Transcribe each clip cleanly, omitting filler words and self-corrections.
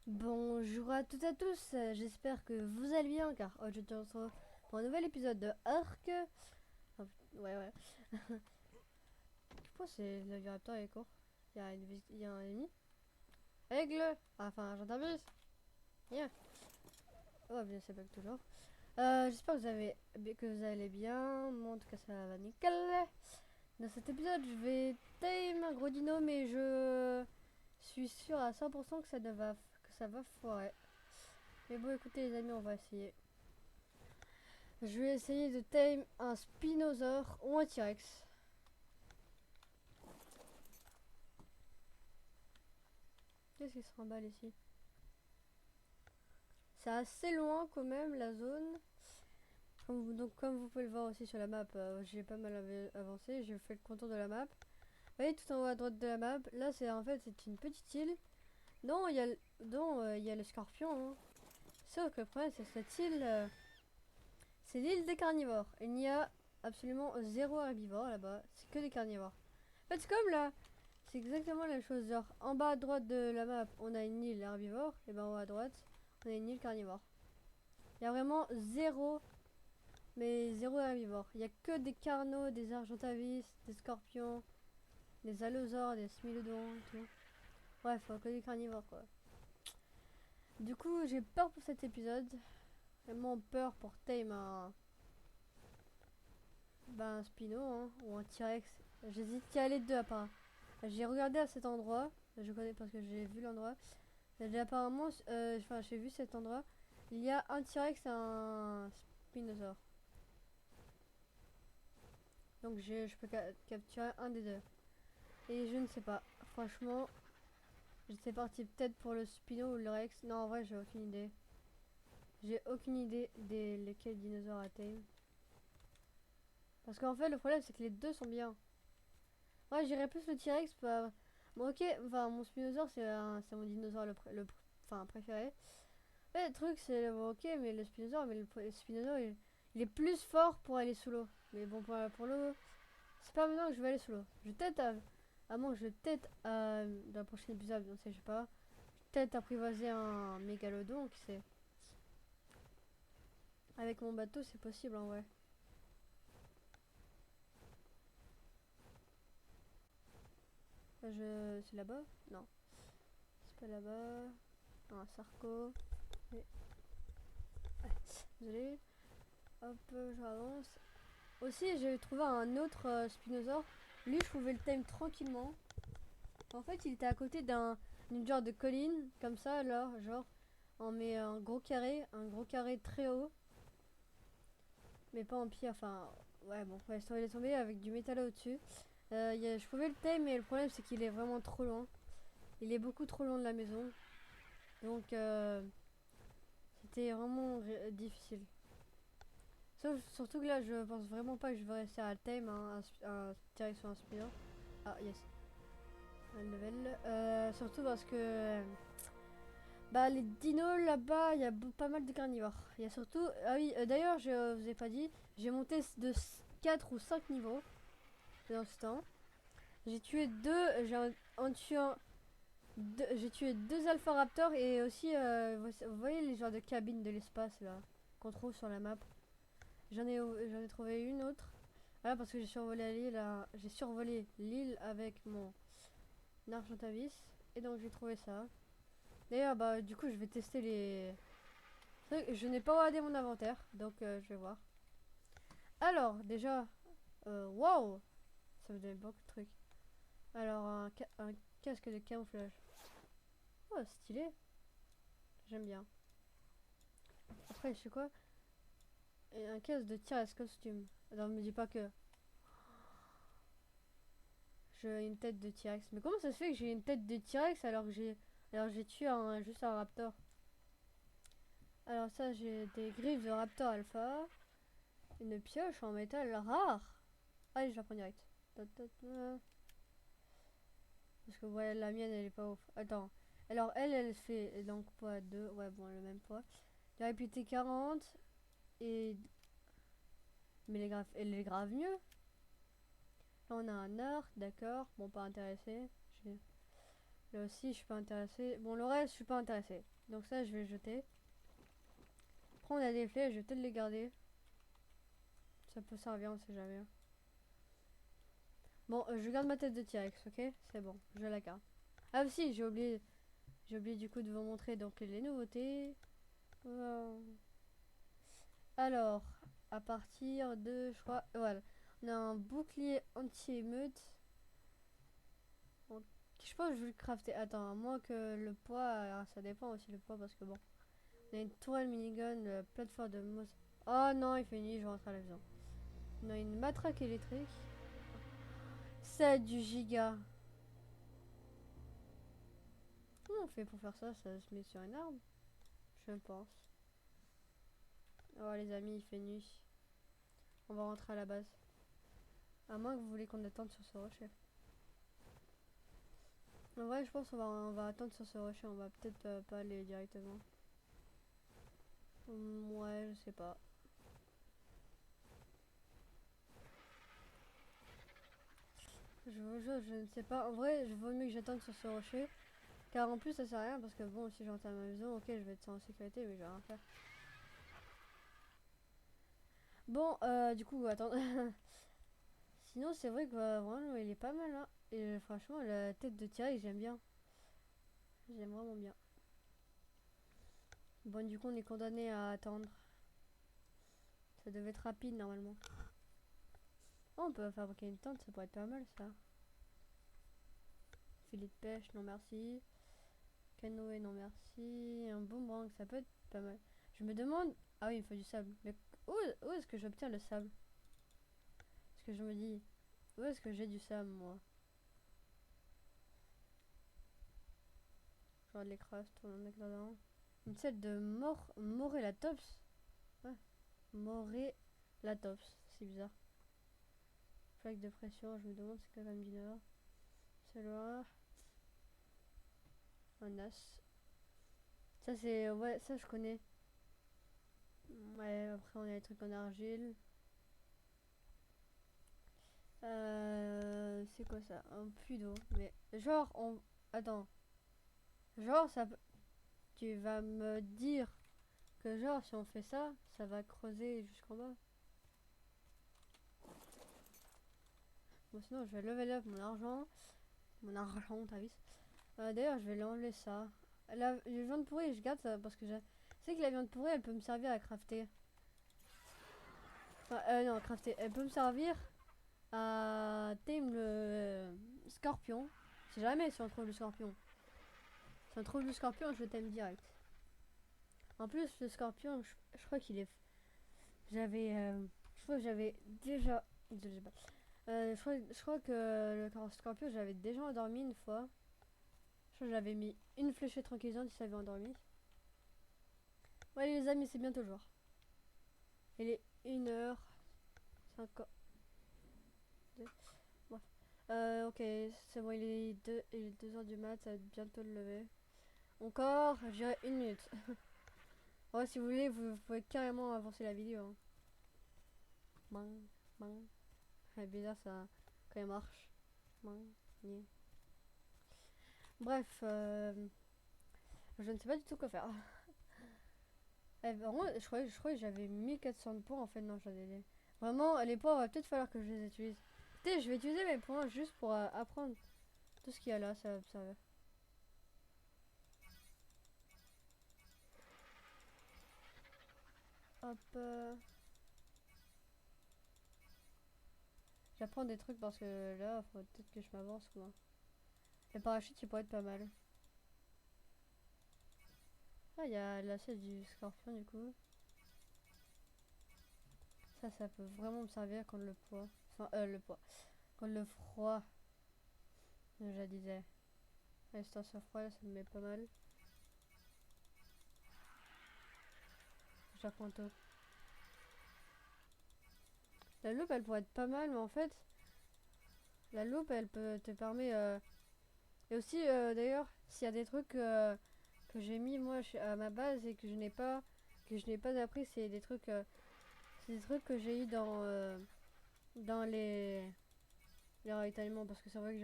Bonjour à toutes et à tous, j'espère que vous allez bien car aujourd'hui on se retrouve pour un nouvel épisode de Ark. Ah, ouais ouais. Je pense que c'est le Raptor est court. Il y a un ennemi. Aigle. Enfin gendarmerie. Yeah. Oh bien c'est pas que toujours. J'espère que vous allez bien. Moi en tout cas ça va nickel. Dans cet épisode je vais tame un gros dino mais je suis sûr à 100% que ça va foirer. Mais bon écoutez les amis on va essayer. Je vais essayer de tame un Spinosaure ou un T-Rex. Qu'est-ce qui se remballe ici? C'est assez loin quand même la zone. Comme vous pouvez le voir aussi sur la map, j'ai pas mal avancé. J'ai fait le contour de la map. Vous voyez tout en haut à droite de la map, là c'est en fait c'est une petite île dont il y a le scorpion. Hein. Sauf que le problème c'est cette île, c'est l'île des carnivores. Il n'y a absolument zéro herbivore là-bas, c'est que des carnivores. En fait c'est comme là, c'est exactement la même chose. Genre, en bas à droite de la map, on a une île herbivore. Et ben en haut à droite, on a une île carnivore. Il y a vraiment zéro, mais zéro herbivore. Il y a que des carnos, des argentavis, des scorpions, des allosaures, des smilodons et tout. Bref, que des carnivores quoi. Du coup, j'ai peur pour cet épisode. Vraiment peur pour tame un Spino hein, ou un T-Rex. J'hésite qu'à aller deux à part. J'ai regardé à cet endroit. Je connais parce que j'ai vu l'endroit. Apparemment, j'ai vu cet endroit. Il y a un T-Rex et un Spinosaure. Donc je peux capturer un des deux. Et je ne sais pas. Franchement, j'étais parti peut-être pour le Spino ou le Rex. Non, en vrai, j'ai aucune idée. J'ai aucune idée des lesquels dinosaures à tame. Parce qu'en fait, le problème, c'est que les deux sont bien. Ouais, j'irais plus le T-Rex. Bon, ok, enfin, mon Spinosaure, c'est mon dinosaure préféré. Ouais, le truc, c'est bon, ok, mais le Spinosaure, il est plus fort pour aller sous l'eau. Mais bon, pour l'eau, c'est pas maintenant que je vais aller sous l'eau. Je tête à moins que je tête dans la prochaine épisode, on sait, je sais pas. Peut-être apprivoiser un mégalodon, qui sait. Avec mon bateau, c'est possible en vrai. C'est là-bas? Non, c'est pas là-bas. Non, Sarko. Mais... Désolé. Hop, j'avance. Aussi, j'ai trouvé un autre Spinosaure. Lui, je pouvais le tame tranquillement. En fait, il était à côté d'une genre de colline, comme ça, alors, genre, on met un gros carré très haut, mais pas en pierre, enfin, ouais, bon, ouais, il est tombé avec du métal au-dessus. Je pouvais le tame, mais le problème, c'est qu'il est vraiment trop loin. Il est beaucoup trop loin de la maison, donc c'était vraiment difficile. Surtout que là, je pense vraiment pas que je vais réussir à le tame, hein, un T-Rex ou un Spinner. Ah, yes, un level. Surtout parce que bah les dinos là-bas, il y a pas mal de carnivores. Il y a surtout... Ah oui, d'ailleurs, je vous ai pas dit, j'ai monté de 4 ou 5 niveaux dans ce temps. J'ai tué deux, en tuant... J'ai tué deux Alpha Raptors et aussi, vous voyez les genres de cabines de l'espace là, qu'on trouve sur la map. J'en ai trouvé une autre. Voilà, parce que j'ai survolé l'île avec mon Argentavis. Et donc j'ai trouvé ça. D'ailleurs, bah du coup, je vais tester les... Je n'ai pas regardé mon inventaire, donc je vais voir. Alors, déjà, waouh, ça me donne beaucoup de trucs. Alors, un casque de camouflage. Oh, stylé. J'aime bien. Après, je sais quoi. Et un casque de tir costume. Alors, me dis pas que j'ai une tête de T-Rex. Mais comment ça se fait que j'ai une tête de T-Rex alors j'ai tué juste un raptor. Alors ça, j'ai des griffes de raptor alpha. Une pioche en métal rare. Allez, je la prends direct. Parce que ouais, la mienne elle est pas ouf. Attends. Alors elle fait donc poids 2. Ouais, bon, le même poids. La réputée 40. Et. Mais elle est grave mieux. Là, on a un arc, d'accord. Bon, pas intéressé. Là aussi, je suis pas intéressée. Bon, le reste, je suis pas intéressée. Donc ça, je vais le jeter. Après, on a des flèches, je vais peut-être les garder. Ça peut servir, on sait jamais. Bon, je garde ma tête de T-Rex, ok? C'est bon, je la garde. Ah aussi, j'ai oublié du coup de vous montrer donc les nouveautés. Alors, à partir de, je crois, voilà. On a un bouclier anti-émeute. Je pense que je vais le crafter. Attends, à moins que le poids, alors ça dépend aussi le poids parce que bon. On a une tourelle minigun, plateforme de mousse. Oh non, il fait nuit, je rentre à la maison. On a une matraque électrique. C'est du giga. Comment on fait pour faire ça? Ça se met sur une arme? Je pense. Oh les amis, il fait nuit. On va rentrer à la base. À moins que vous voulez qu'on attende sur ce rocher. En vrai, je pense on va attendre sur ce rocher. On va peut-être pas aller directement. Ouais, je sais pas. Je ne sais pas. En vrai, je vaut mieux que j'attende sur ce rocher. Car en plus, ça sert à rien parce que bon, si j'entre à ma maison, ok, je vais être en sécurité, mais je vais rien faire. Bon, du coup, attends. Sinon, c'est vrai que vraiment, il est pas mal, hein. Et franchement, la tête de Thierry, j'aime bien. J'aime vraiment bien. Bon, du coup, on est condamné à attendre. Ça devait être rapide, normalement. Oh, on peut fabriquer une tente, ça pourrait être pas mal, ça. Filet de pêche, non merci. Canoë, non merci. Un boomerang, ça peut être pas mal. Je me demande... Ah oui, il faut du sable. Mais où est-ce que j'obtiens le sable? Parce que je me dis... Où est-ce que j'ai du sable, moi? Genre de les craft, on en a que là-dedans. Une selle de Morelatops. Ouais. Morelatops, c'est bizarre. Flaque de pression, je me demande c'est quoi comme mineur. Celle-là. Un as. Ça c'est... Ouais, ça je connais. Ouais, après on a des trucs en argile. C'est quoi ça? Un puits d'eau. Mais genre, on... Attends. Genre, ça... Tu vas me dire que genre, si on fait ça, ça va creuser jusqu'en bas. Bon, sinon, je vais level up mon argent. Mon argent, t'as vu? D'ailleurs, je vais l'enlever ça. La viande pourrie, je garde ça parce que je sais que la viande pourrie, elle peut me servir à crafter. Enfin, non, crafter. Elle peut me servir à tame le scorpion. Si jamais, si on trouve le scorpion. Si on trouve le scorpion, je le tame direct. En plus, le scorpion, je crois qu'il est... J'avais... je crois que j'avais déjà... Désolé, je crois que le scorpion, j'avais déjà endormi une fois. Je crois que j'avais mis une fléchette tranquillisante, il s'avait endormi. Ouais les amis, c'est bientôt le jour. Il est 1h50. Bref. Ok, c'est bon, il est 2h du mat, ça va être bientôt le lever. Encore, je dirais 1 minute. Ouais, si vous voulez, vous pouvez carrément avancer la vidéo. Hein. Bang, bang. C'est bizarre ça, quand il marche. Bang, yeah. Bref, je ne sais pas du tout quoi faire. Vraiment, je crois que j'avais 1400 de points en fait. Non, j'en ai. Vraiment, les points, va peut-être falloir que je les utilise. Peut-être je vais utiliser mes points juste pour apprendre tout ce qu'il y a là. Ça va me servir. Hop. J'apprends des trucs parce que là, faut peut-être que je m'avance quoi. Le parachute, il pourrait être pas mal. Ah, il y a l'assiette du scorpion du coup. Ça peut vraiment me servir contre le poids. Enfin, le poids. Contre le froid. Je la disais. Résistance au froid, ça me met pas mal. J'apprends tout. La loupe, elle pourrait être pas mal, mais en fait, la loupe, elle peut te permettre. Et aussi, d'ailleurs, s'il y a des trucs que j'ai mis moi à ma base et que je n'ai pas appris, c'est des trucs que j'ai eu dans les ravitaillements, parce que c'est vrai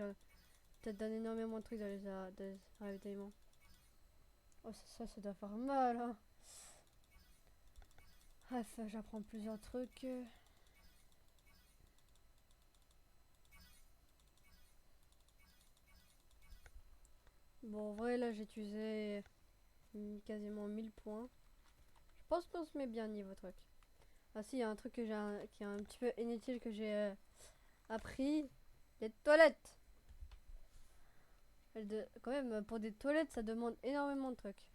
que te donne énormément de trucs dans dans les ravitaillements. Oh, ça doit faire mal, hein. Bref, j'apprends plusieurs trucs. Bon, en vrai, là, j'ai utilisé quasiment 1000 points. Je pense qu'on se met bien niveau truc. Ah si, il y a un truc que qui est un petit peu inutile que j'ai appris. Les toilettes. Quand même, pour des toilettes, ça demande énormément de trucs.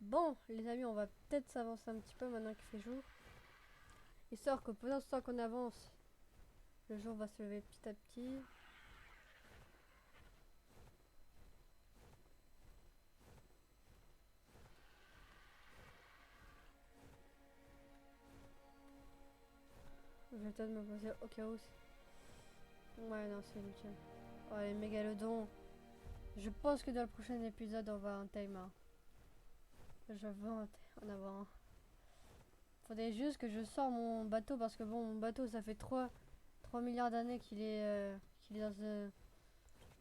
Bon, les amis, on va peut-être s'avancer un petit peu maintenant qu'il fait jour. Histoire que pendant ce temps qu'on avance, le jour va se lever petit à petit. Je vais peut-être me poser au cas où. Ouais, non, c'est inutile. Oh, les mégalodons. Je pense que dans le prochain épisode, on va avoir un timer. Je veux en avoir un. Faudrait juste que je sors mon bateau parce que bon, mon bateau, ça fait 3 milliards d'années qu'il est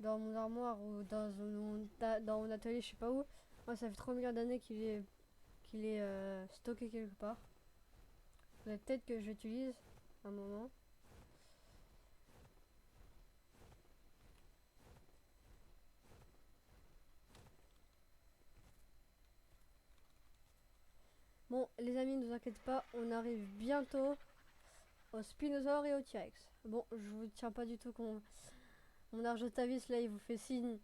dans mon armoire ou dans mon atelier, je sais pas où. Moi, ça fait 3 milliards d'années qu'il est stocké quelque part. Faudrait peut-être que j'utilise un moment. Bon, les amis, ne vous inquiétez pas, on arrive bientôt au Spinosaure et au T-Rex. Bon, je vous tiens pas du tout qu'on... Mon Arjotavis, là, il vous fait signe.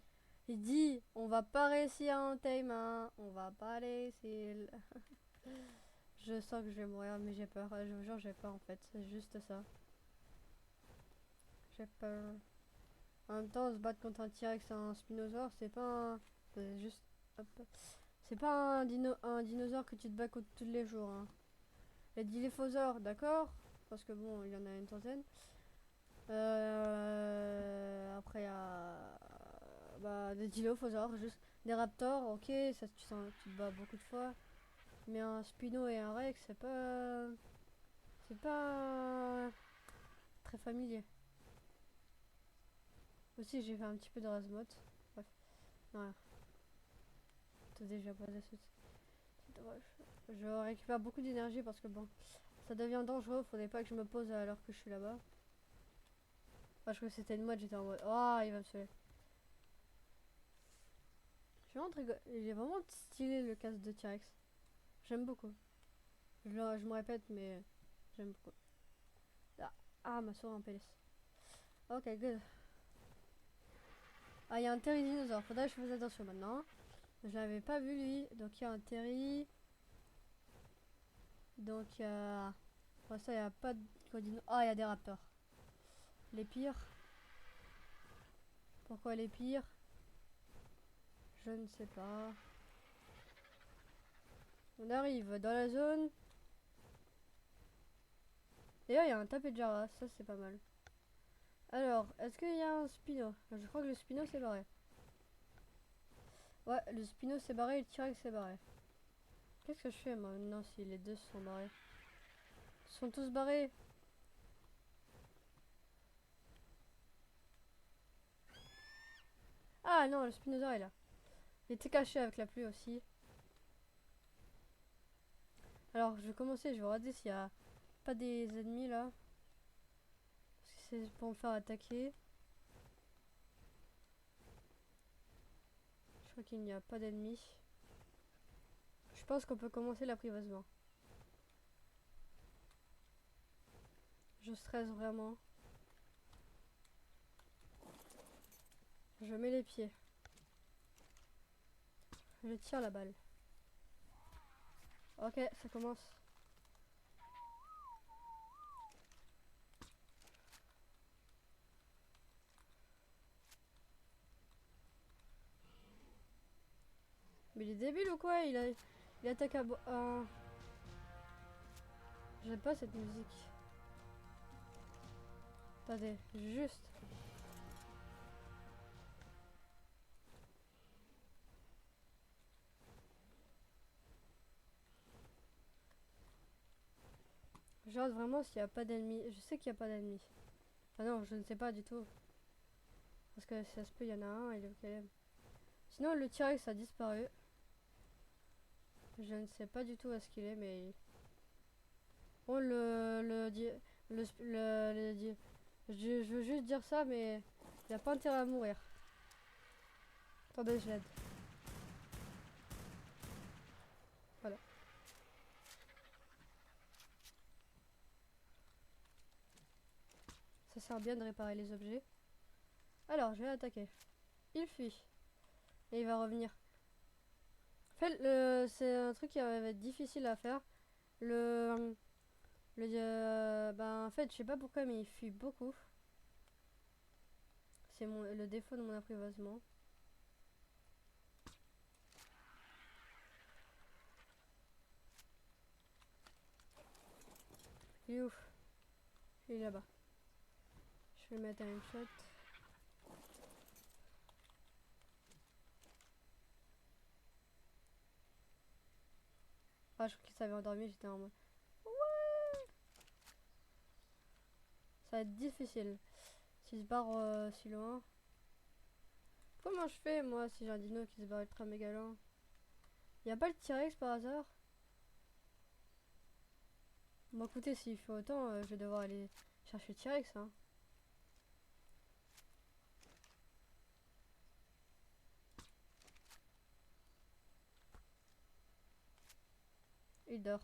Il dit, on va pas réussir un time, hein. On va pas réussir. Je sens que je vais mourir, mais j'ai peur. Je vous jure, j'ai peur, en fait. C'est juste ça. J'ai peur. En même temps, se battre contre un T-Rex et un Spinosaure, c'est pas un... C'est juste... Hop. C'est pas un dinosaure que tu te bats contre tous les jours, hein. Les dilophosaures, d'accord, parce que bon, il y en a une centaine. Après, il y a des dilophosaures, juste des raptors, ok, ça tu te bats beaucoup de fois. Mais un Spino et un Rex, c'est pas très familier. Aussi, j'ai fait un petit peu de Razmot. Bref, non, tout déjà posé ce. Je récupère beaucoup d'énergie parce que bon, ça devient dangereux, faudrait pas que je me pose alors que je suis là-bas. Parce que c'était une mode, j'étais en mode, oh, il va me tuer. Il est vraiment stylé le casque de T-Rex. J'aime beaucoup. Je me répète, mais j'aime beaucoup. Ma souris en PLS. Ok, good. Ah, il y a un Therizinosaure. Faudrait que je fasse attention maintenant. Je l'avais pas vu lui. Donc il y a un Terry. Donc il y a... Pour l'instant, il n'y a pas de... Ah, il y a des raptors. Les pires. Pourquoi les pires? Je ne sais pas. On arrive dans la zone. D'ailleurs, il y a un tapé de Jara. Ça, c'est pas mal. Alors, est-ce qu'il y a un Spino? Je crois que le Spino s'est barré. Ouais, le Spino s'est barré et le T-Rex s'est barré. Qu'est-ce que je fais moi maintenant si les deux se sont barrés? Ils sont tous barrés. Ah non, le Spinosaure est là. Il était caché avec la pluie aussi. Alors, je vais commencer, je vais regarder s'il y a pas des ennemis là. Parce que c'est pour me faire attaquer. Je crois qu'il n'y a pas d'ennemis. Je pense qu'on peut commencer l'apprivoisement. Je stresse vraiment. Je mets les pieds. Je tire la balle. Ok, ça commence. Mais il est débile ou quoi? Il attaque à... J'aime pas cette musique. Attendez, juste... Je regarde vraiment s'il n'y a pas d'ennemis. Je sais qu'il n'y a pas d'ennemis. Ah non, je ne sais pas du tout. Parce que ça se peut, il y en a un, il est au KLM. Sinon, le T-Rex a disparu. Je ne sais pas du tout où est-ce qu'il est, mais... Bon, je veux juste dire ça, mais il a pas intérêt à mourir. Attendez, je l'aide. Voilà. Ça sert bien de réparer les objets. Alors, je vais l'attaquer. Il fuit. Et il va revenir. En fait, c'est un truc qui va être difficile à faire. En fait, je sais pas pourquoi, mais il fuit beaucoup. C'est le défaut de mon apprivoisement. Il est où? Il est là-bas. Je vais le mettre à une shot. Ah, je crois qu'il s'avait endormi, j'étais en mode... Ouais. Ça va être difficile. S'il se barre si loin. Comment je fais, moi, si j'ai un dino qui se barre ultra méga loin? Y'a pas le T-Rex par hasard? Bon, écoutez, s'il fait autant, je vais devoir aller chercher le T-Rex, hein. Il dort.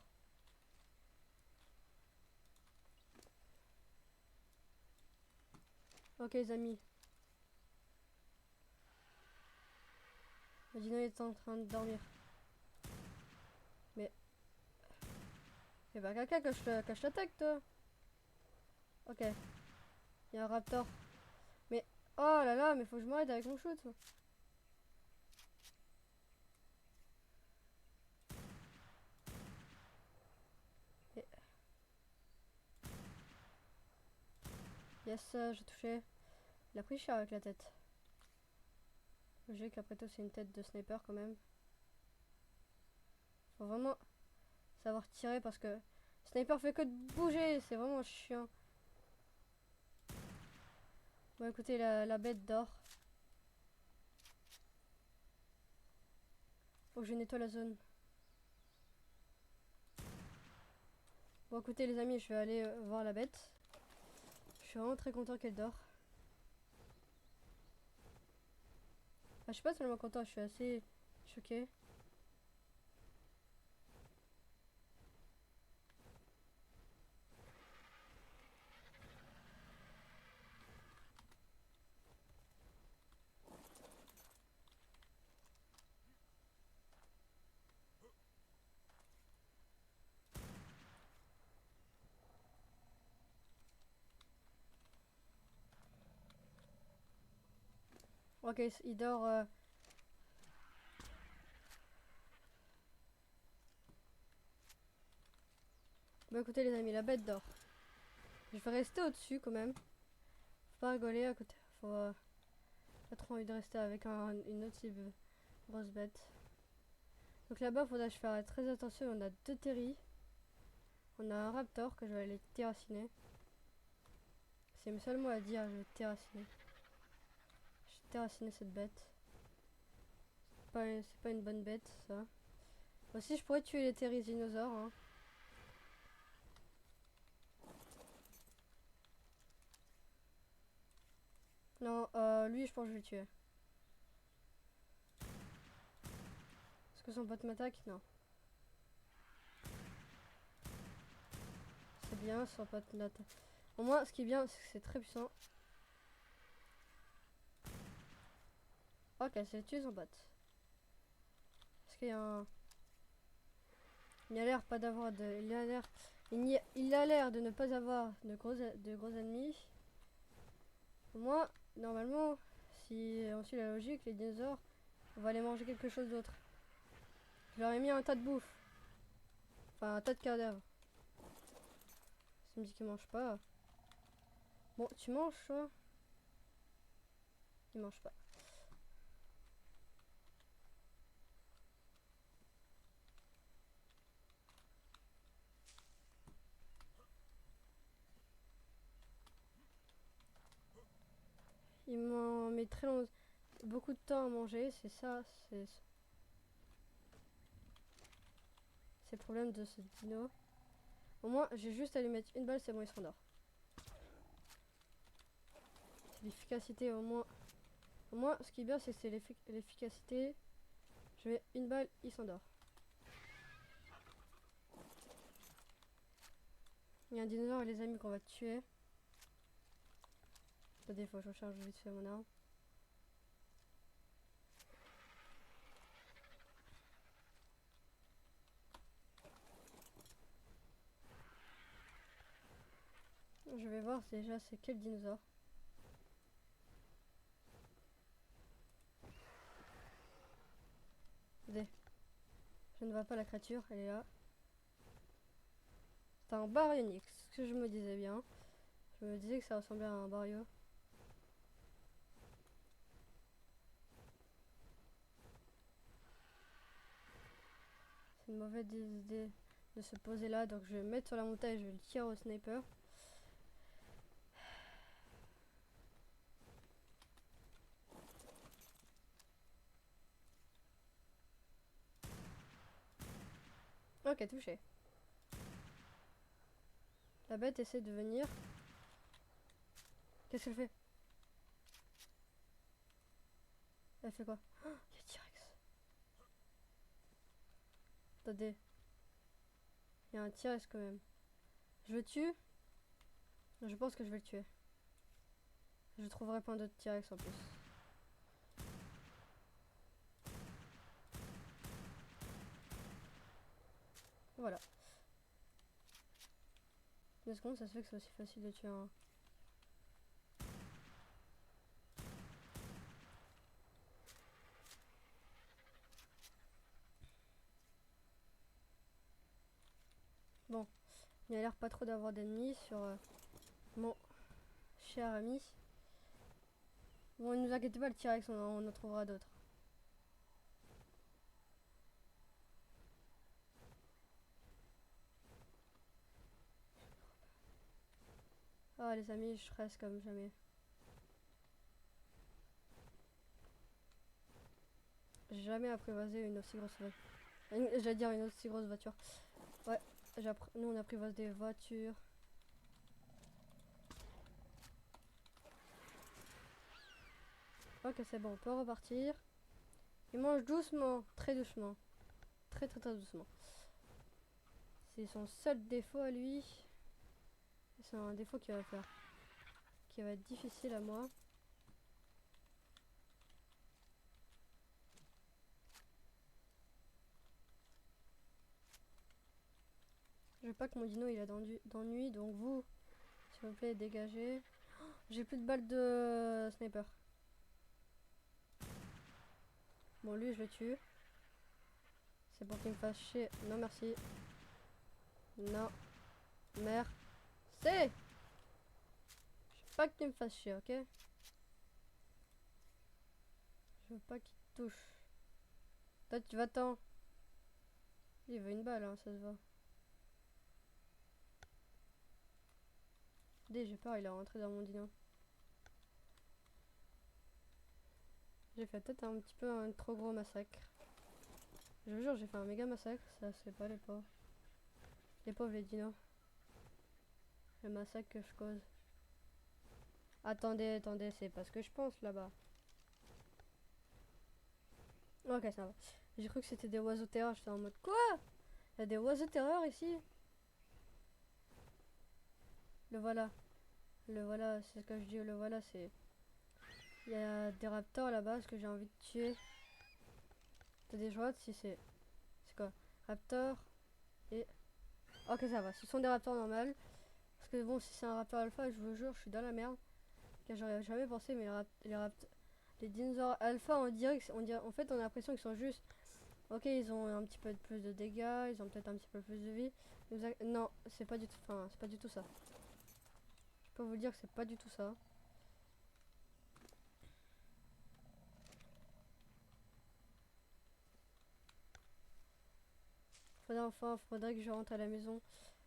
Ok, les amis. Le dino est en train de dormir. Mais... C'est pas caca que je t'attaque, toi. Ok. Il y a un raptor. Mais... Oh là là, mais faut que je m'arrête avec mon shoot. Et... Yes, j'ai touché. Il a pris cher avec la tête. Logique, qu'après tout, c'est une tête de sniper quand même. Faut vraiment savoir tirer parce que... Sniper fait que de bouger, c'est vraiment chiant. Bon, écoutez, la bête dort. Faut que je nettoie la zone. Bon, écoutez, les amis, je vais aller voir la bête. Je suis vraiment très content qu'elle dort. Enfin, je suis pas tellement content, je suis assez choqué. Ok, il dort. Bon, écoutez, les amis, la bête dort. Je vais rester au-dessus quand même. Faut pas rigoler à côté. Faut pas trop envie de rester avec une autre si grosse bête. Donc là-bas, faudra que je fasse très attention. On a deux terris. On a un raptor que je vais aller terraciner. C'est le seul mot à dire, je vais terraciner. Je vais terraciner cette bête. C'est pas une bonne bête, ça. Aussi, je pourrais tuer les thérizinosaures. Hein. Non, lui, je pense que je vais le tuer. Est-ce que son pote m'attaque? Non. C'est bien, son pote m'attaque. Au moins, ce qui est bien, c'est que c'est très puissant. Ok, c'est tué son pote. Parce qu'il y a un... Il a l'air pas d'avoir de... Il a l'air de ne pas avoir de gros ennemis. Au moins, normalement, si on suit la logique, les dinosaures, on va aller manger quelque chose d'autre. Je leur ai mis un tas de bouffe. Enfin, un tas de cadavres. Ça me dit qu'ils mangent pas. Bon, tu manges, toi? Ils mangent pas. met beaucoup de temps à manger, c'est ça, c'est le problème de ce dino. Au moins, j'ai juste à lui mettre une balle, c'est bon, il se rendort. L'efficacité, au moins. Au moins, ce qui est bien, c'est l'efficacité. Je mets une balle, il s'endort. Il y a un dinosaure, les amis, qu'on va tuer. Attendez, faut que je recharge vite fait mon arme. Je vais voir déjà c'est quel dinosaure. Attendez. Je ne vois pas la créature, elle est là. C'est un baryonyx, ce que je me disais bien. Je me disais que ça ressemblait à un baryo. C'est une mauvaise idée de se poser là, donc je vais me mettre sur la montagne et je vais le tirer au sniper. Ok, touché. La bête essaie de venir. Qu'est-ce qu'elle fait? Elle fait quoi? Oh, il y a T-Rex. Attendez. Il y a un T-Rex quand même. Je le tue? Je pense que je vais le tuer. Je trouverai plein d'autres T-Rex en plus. Voilà. 2 secondes, ça se fait que c'est aussi facile de tuer un. Bon, il n'y a l'air pas trop d'avoir d'ennemis sur mon cher ami. Bon, ne vous inquiétez pas, le T-Rex, on en trouvera d'autres. Ah, les amis, je stresse comme jamais. J'ai jamais apprivoisé une aussi grosse voiture. J'allais dire une aussi grosse voiture. Ouais, nous on apprivoise des voitures. Ok, c'est bon, on peut repartir. Il mange doucement, très doucement. Très très très doucement. C'est son seul défaut à lui. C'est un défaut qui va être difficile à moi. Je veux pas que mon dino il a d'ennui, donc vous, s'il vous plaît, dégagez. Oh, j'ai plus de balles de sniper. Bon, lui, je le tue. C'est pour qu'il me fasse chier. Non, merci. Non. Merci. Je veux pas que tu me fasses chier, ok? Je veux pas qu'il te touche. Toi, tu vas-t'en. Il veut une balle, hein, ça se voit. J'ai peur, il est rentré dans mon dino. J'ai fait peut-être un petit peu un trop gros massacre. Je vous jure, j'ai fait un méga massacre, ça c'est pas les pauvres. Les pauvres les dinos. Le massacre que je cause. Attendez, c'est pas ce que je pense là-bas. Ok, ça va. J'ai cru que c'était des oiseaux terreurs, j'étais en mode quoi? Il y a des oiseaux terreurs ici? Le voilà. Le voilà, c'est ce que je dis, le voilà, c'est... Il y a des raptors là-bas, ce que j'ai envie de tuer. T'as des jouets si c'est... C'est quoi? Raptor et... Ok, ça va, ce sont des raptors normales. Parce que bon, si c'est un raptor alpha, je vous jure, je suis dans la merde. Car j'aurais jamais pensé, mais les dinosaures alpha, on dirait, en fait, on a l'impression qu'ils sont juste... Ok, ils ont un petit peu plus de dégâts, ils ont peut-être un petit peu plus de vie. Non, c'est pas du tout... Enfin, c'est pas du tout ça. Je peux vous dire que c'est pas du tout ça. Faudrait que je rentre à la maison.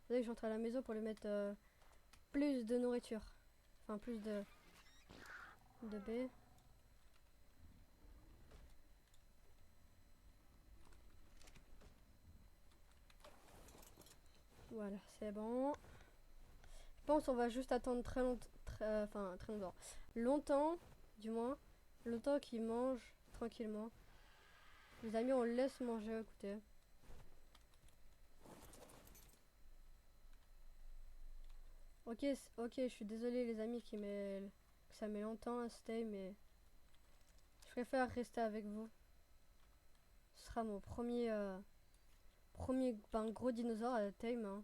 Faudrait que je rentre à la maison pour lui mettre plus de nourriture. Enfin, plus de B. Voilà, c'est bon. Je pense qu'on va juste attendre très longtemps. Enfin, très longtemps. Longtemps, du moins. Longtemps qu'il mange tranquillement. Les amis, on le laisse manger, écoutez. Ok, ok, je suis désolé les amis que ça met longtemps à se tame, mais je préfère rester avec vous. Ce sera mon premier gros dinosaure à la tame. Hein.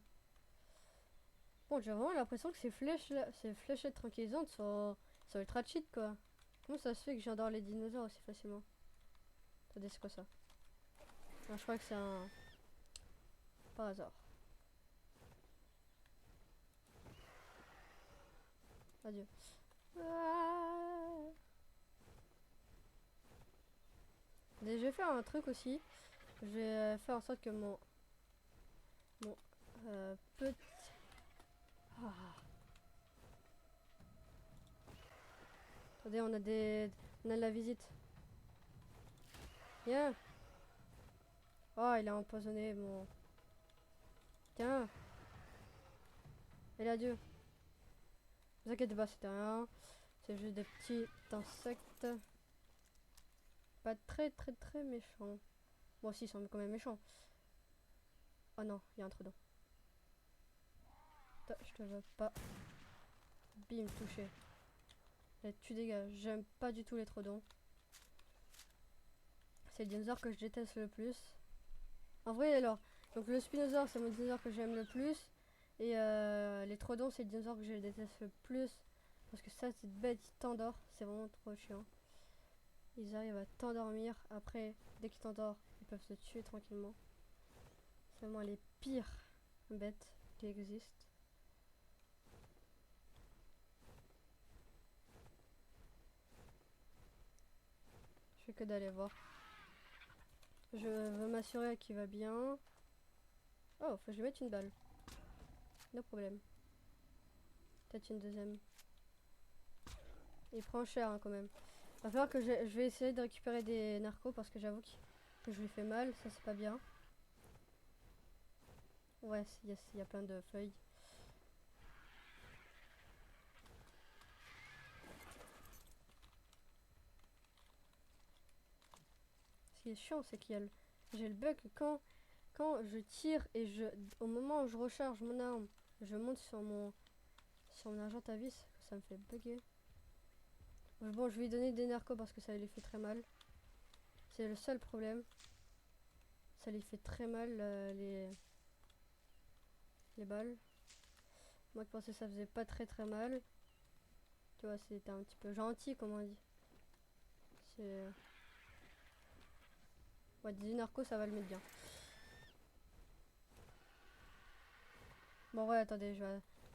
Bon, j'ai vraiment l'impression que ces fléchettes tranquillisantes sont ultra cheat quoi. Comment ça se fait que j'adore les dinosaures aussi facilement? Attendez, c'est quoi ça? Non, je crois que c'est un... par hasard. Adieu. Ah. Et je vais faire un truc aussi. Je vais faire en sorte que mon petit... Ah. Attendez, on a de la visite. Viens. Oh, il a empoisonné mon... Tiens. Et adieu. Ne vous inquiétez pas, c'était rien. C'est juste des petits insectes. Pas très méchants. Moi aussi, ils sont quand même méchants. Oh non, il y a un trou dedans. Je te veux pas. Bim, touché. Et tu dégages. J'aime pas du tout les trodons. C'est le dinosaure que je déteste le plus. En vrai, alors, donc le spinosaure, c'est mon dinosaure que j'aime le plus. Et les trodons, c'est le dinosaure que je déteste le plus. Parce que ça, cette bête, ils t'endort. C'est vraiment trop chiant. Ils arrivent à t'endormir. Après, dès qu'ils t'endorment, ils peuvent te tuer tranquillement. C'est vraiment les pires bêtes qui existent. Je fais que d'aller voir. Je veux m'assurer qu'il va bien. Oh, faut que je lui mette une balle. No problème. Peut-être une deuxième. Il prend cher hein, quand même. Va falloir que je vais essayer de récupérer des narcos parce que j'avoue que je lui fais mal. Ça, c'est pas bien. Ouais, il y a plein de feuilles. Ce qui est chiant, c'est j'ai le bug quand je tire et au moment où je recharge mon arme, je monte sur mon argent à vis, ça me fait bugger. Bon, je vais lui donner des narcos parce que ça lui fait très mal. C'est le seul problème. Ça lui fait très mal les balles. Moi qui pensais que ça faisait pas très mal. Tu vois, c'était un petit peu gentil comme on dit. C'est... Ouais, des narcos ça va le mettre bien. Bon ouais, attendez, je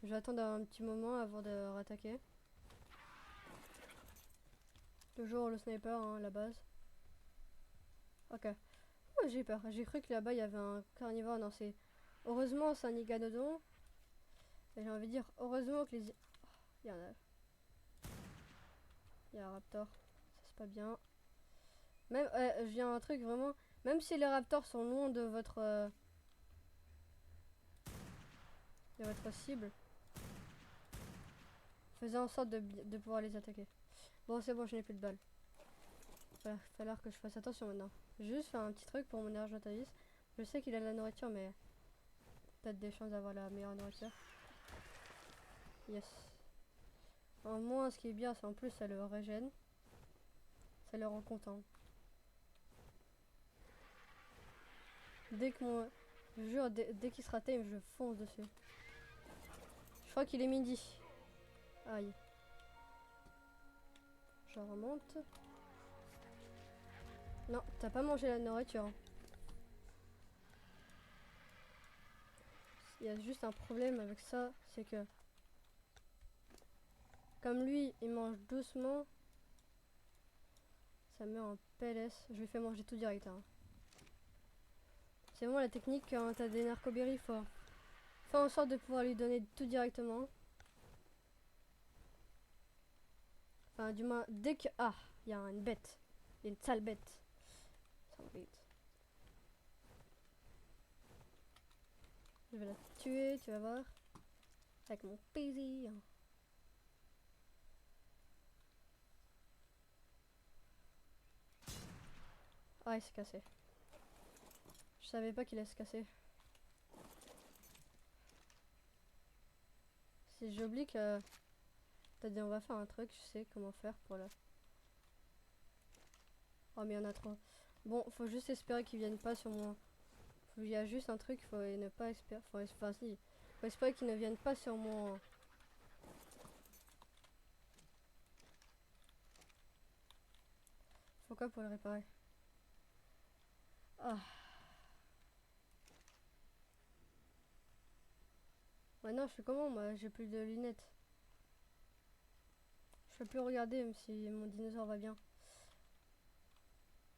vais attendre un petit moment avant de rattaquer. Toujours le sniper, hein, à la base. Ok. Oh, j'ai peur. J'ai cru que là-bas il y avait un carnivore. Non, c'est... Heureusement, c'est un Iguanodon. Et j'ai envie de dire, heureusement que les... Oh, il y en a... Il y a un raptor. Ça, c'est pas bien. Même, je viens un truc vraiment... Même si les raptors sont loin de votre cible, faisez en sorte de pouvoir les attaquer. Bon, c'est bon, je n'ai plus de balles. Il va falloir que je fasse attention maintenant. Juste faire un petit truc pour mon argentavis. Je sais qu'il a de la nourriture, mais peut-être des chances d'avoir la meilleure nourriture. Yes. En moins, ce qui est bien, c'est en plus, ça le régène. Ça le rend content. Dès que mon... Je jure, dès qu'il sera tame, je fonce dessus. Je crois qu'il est midi. Aïe. Je remonte. Non, t'as pas mangé la nourriture. Il y a juste un problème avec ça, c'est que comme lui, il mange doucement, ça me met en PLS. Je lui fais manger tout direct. Hein. C'est vraiment la technique quand t'as des narcoberries, faut faire en sorte de pouvoir lui donner tout directement. Enfin, du moins, dès que... Ah, il y a une bête. Il y a une sale bête. Sale bête. Je vais la tuer, tu vas voir. Avec mon plaisir. Ah, il s'est cassé. Je savais pas qu'il allait se casser. Si j'oublie que... T'as dit on va faire un truc, je sais comment faire pour la... Oh mais il y en a trop. Bon, faut juste espérer qu'ils viennent pas sur mon... Il y a juste un truc, faut ne pas espérer... Enfin si, faut espérer qu'ils ne viennent pas sur mon... Faut quoi pour le réparer? Ah. Maintenant je fais comment moi? J'ai plus de lunettes. Je peux plus regarder même si mon dinosaure va bien.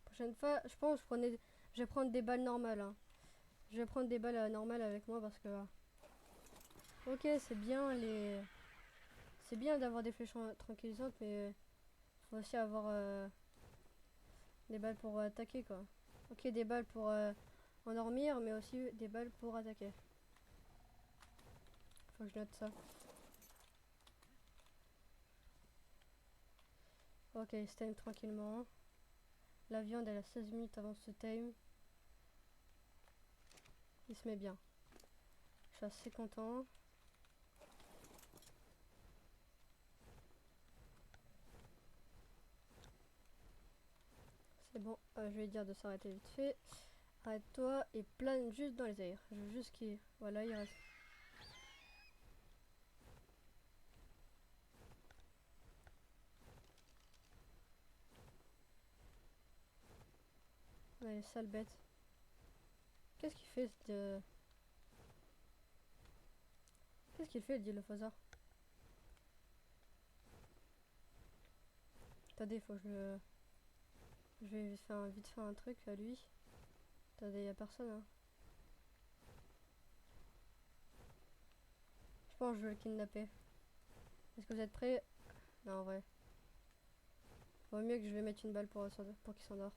Prochaine fois, je pense que je vais prendre des balles normales. Hein. Je vais prendre des balles normales avec moi parce que... Ok, c'est bien les... C'est bien d'avoir des flèches tranquillisantes, mais faut aussi avoir des balles pour attaquer quoi. Ok, des balles pour endormir, mais aussi des balles pour attaquer. Faut que je note ça. Ok, il se time tranquillement. La viande elle a 16 minutes avant ce time. Il se met bien. Je suis assez content. C'est bon, je vais lui dire de s'arrêter vite fait. Arrête-toi et plane juste dans les airs. Je veux juste qu'il... Voilà, il reste. Allez, sale bête. Qu'est-ce qu'il fait de... Qu'est-ce qu'il fait le dilophosaure? Attendez, faut que je vais faire vite faire un truc à lui. Attendez, y a personne hein. Je pense que je vais le kidnapper. Est-ce que vous êtes prêts? Non, en vrai. Vaut mieux que je vais mettre une balle pour qu'il s'endort.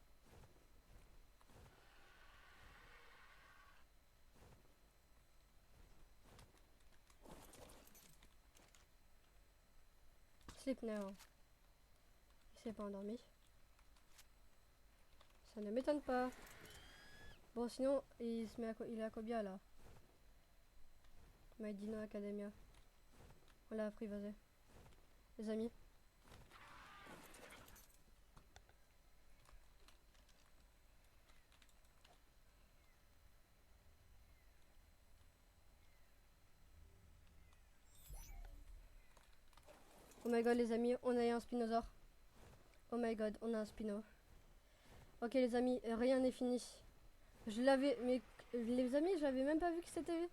Sleep now. Il s'est pas endormi. Ça ne m'étonne pas. Bon, sinon, il se met il est à combien là? My Dino Academia. On l'a apprivoisé. Les amis. Oh my god les amis, on a un spinosaure. Oh my god, on a un spino. Ok les amis, rien n'est fini. Je l'avais, mais les amis, j'avais même pas vu que c'était...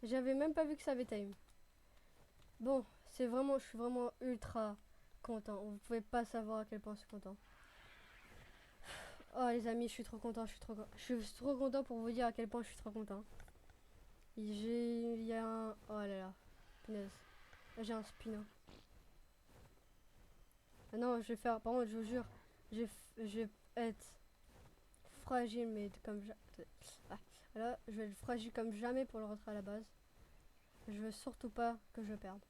J'avais même pas vu que ça avait time. Bon, c'est vraiment, je suis vraiment ultra content. Vous pouvez pas savoir à quel point je suis content. Oh les amis, je suis trop content, je suis trop content pour vous dire à quel point je suis trop content. Il y a un... Oh là là, punaise. J'ai un spino. Ah non, je vais faire, par contre, je vous jure, je vais être fragile, mais comme là, je vais être fragile comme jamais pour le retrait à la base. Je veux surtout pas que je le perde.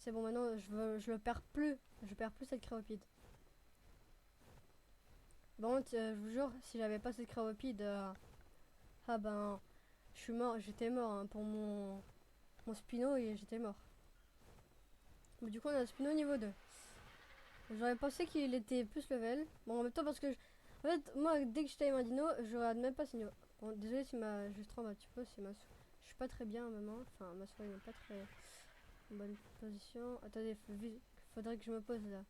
C'est bon, maintenant, je le perds plus. Je perds plus cette créopide. Bon, je vous jure, si j'avais pas cette créopide, ah ben, je suis mort, j'étais mort hein, pour mon spino et j'étais mort. Mais du coup, on a un spino niveau 2. J'aurais pensé qu'il était plus level. Bon, en même temps, parce que en fait, moi, dès que je taille un dino, je regarde même pas ses niveaux. Bon, désolé si je tremble un petit peu, c'est je suis pas très bien à maman. Enfin, ma souris n'est pas très en bonne position. Attendez, faudrait que je me pose là.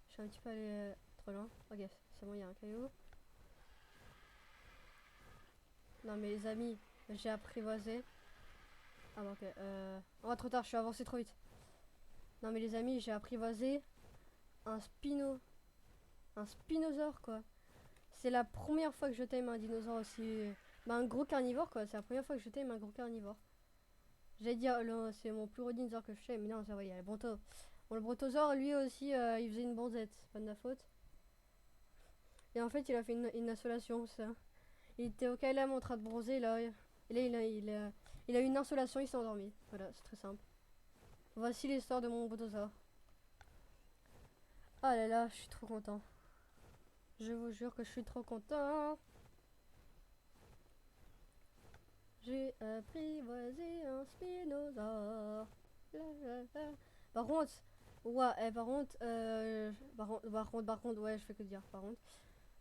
Je suis un petit peu allé trop loin. Ok, c'est bon, il y a un caillou. Non, mais les amis, j'ai apprivoisé. Ah, bon, ok. Oh, trop tard, je suis avancé trop vite. Non, mais les amis, j'ai apprivoisé un spinosaure quoi. C'est la première fois que je tame un dinosaure aussi. Bah, un gros carnivore quoi. C'est la première fois que je tame un gros carnivore. J'allais dire, c'est mon plus gros dinosaure que je tame, mais non, ça va, il y a le bronto. Bon, le brontosaure, lui aussi, il faisait une bonzette. C'est pas de ma faute. Et en fait, il a fait une insolation, ça. Il était au KLM en train de bronzer là. Et là, il a eu une insolation, il s'est endormi. Voilà, c'est très simple. Voici l'histoire de mon brontosaure. Ah là là, je suis trop content. Je vous jure que je suis trop content. J'ai apprivoisé un spinosaure. La, la, la. Par contre, ouais, par contre, ouais, je fais que dire. Par contre,